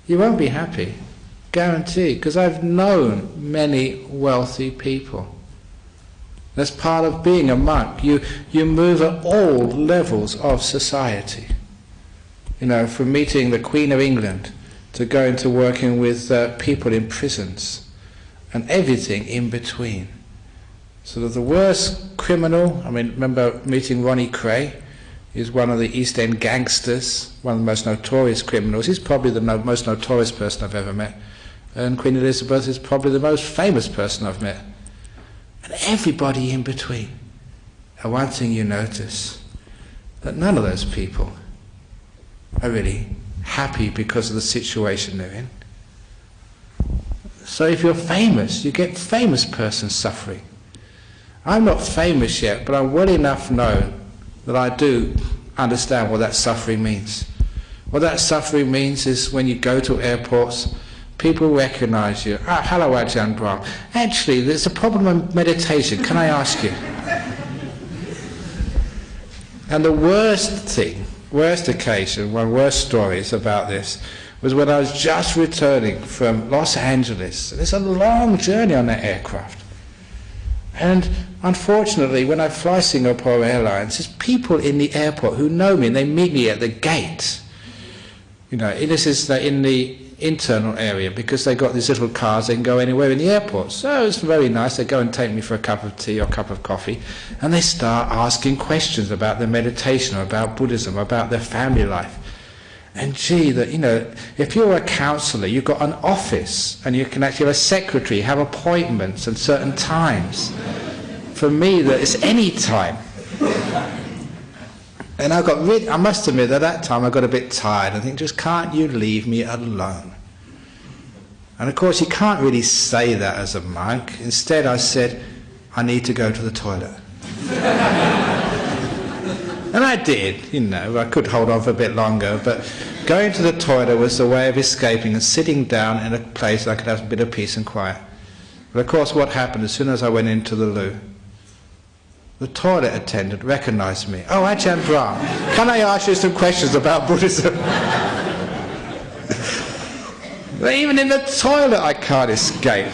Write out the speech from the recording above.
You won't be happy, guaranteed, because I've known many wealthy people. That's part of being a monk. You move at all levels of society. You know, from meeting the Queen of England to going to working with people in prisons and everything in between. So the worst criminal, I mean, remember meeting Ronnie Cray? He's one of the East End gangsters, one of the most notorious criminals. He's probably the most notorious person I've ever met. And Queen Elizabeth is probably the most famous person I've met. And everybody in between. And one thing you notice, that none of those people are really happy because of the situation they're in. So if you're famous, you get famous persons suffering. I'm not famous yet, but I'm well enough known that I do understand what that suffering means. What that suffering means is when you go to airports, people recognize you. Ah, hello, Ajahn Brahm. Actually, there's a problem in meditation. Can I ask you? And the worst occasion, one worst stories about this, was when I was just returning from Los Angeles. It's a long journey on that aircraft. And unfortunately, when I fly Singapore Airlines, there's people in the airport who know me and they meet me at the gate. You know, this is in the internal area because they got these little cars, they can go anywhere in the airport. So it's very nice. They go and take me for a cup of tea or a cup of coffee and they start asking questions about their meditation or about Buddhism, about their family life. And gee, that, you know, if you're a counsellor, you've got an office and you can actually have a secretary, have appointments at certain times. For me, that it's any time. And I must admit, at that time I got a bit tired. I think, just can't you leave me alone? And of course, you can't really say that as a monk. Instead, I said, I need to go to the toilet. And I did, you know, I could hold on for a bit longer, but going to the toilet was the way of escaping and sitting down in a place I could have a bit of peace and quiet. But of course what happened, as soon as I went into the loo, the toilet attendant recognised me. Oh, Ajahn Brahm, can I ask you some questions about Buddhism? But even in the toilet I can't escape.